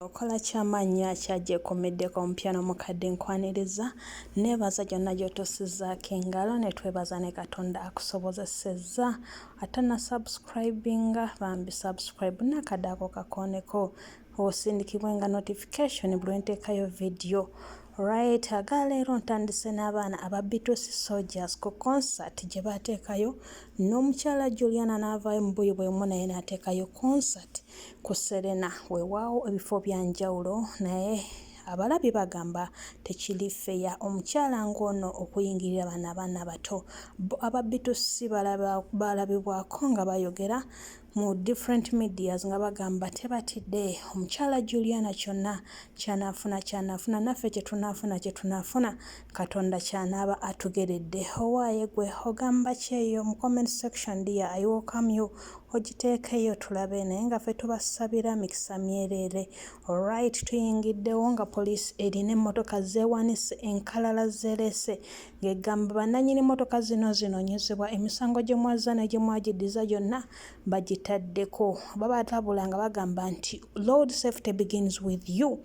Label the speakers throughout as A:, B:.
A: Okola ky'amaanyi akyajekomeddeko omupya n'omukadde nkwaniriza neebaza gyonna gy'otosizzaako engalo ne twebaza ne Katonda akusobozesezza ate na subscribinga bambi subscribe n'akadde ako kakooneko osindikibwe nga notification buli lwe nteekayo video. Right, agaleero ntandise n'abaana aba B2C Soldiers ku concert gye baateekayo n'omukyala Juliana n'avaayo mu buyi bwemu naye n'ateekayo concert ku Serena. Weewaawo ebifo bya njawulo naye abalabi bagamba tekiri feya omukyala ng'ono okuyingirira abaana bato. Aba B2C balabibwako nga bayogera mu different medias nga bagamba tebatidde omukyala Juliana kyonna kyanaafuna naffe kye tunaafuna Katonda kyanaaba atugeredde. Owaaye gwe ogamba kyeyo mu comment section dear, I welcome you. Ogiteekeyo tulabe naye nga ffe tubasabira mikisa myereere. Alright, tuyingiddewo nga poliisi erina emmotoka zeewanise enkalala zeereese ng'egamba bannannyini mmotoka zino zinoonyezebwa emisango gye mwazaana gye mwagiddiza gyonna bagitaddeko. Babatabula nga bagamba nti road safety begins with you.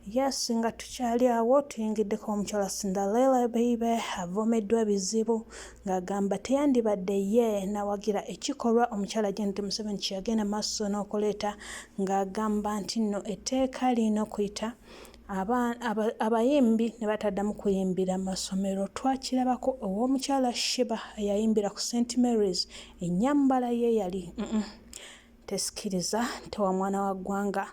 A: Yes, nga tukyali awo tuyingiddeko omukyala Cinderella baby avomeddwa ebizibu ng'agamba teyandibadde ye nawagira ekikolwa omukyala Janet Museveni kye yagenda maaso n'okuleeta ng'agamba nti nno etteeka lino kuyita abayimbi ne bataddamu kuyimbira masomero. Twakirabako ow'omukyala Sheba eyayimbira ku St. Mary's ennyambala ye yali tesikiriza tewa mwana wa ggwanga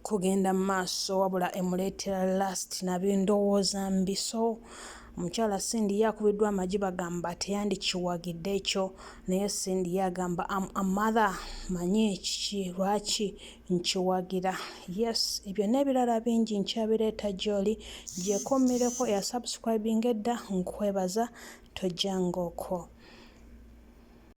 A: kugenda mu maaso wabula emuleetera last nabindowooza mbi. So omukyala Cindy yakubiddwa amagi bagamba teyandikiwagidde ekyo naye Cindy yagamba a mother manyi kiki lwaki nkiwagira. Yes, ebyo n'ebirala bingi nkyabireeta gy'oli gyekommereko ya subscribing edda nkwebaza tojjanga okwo.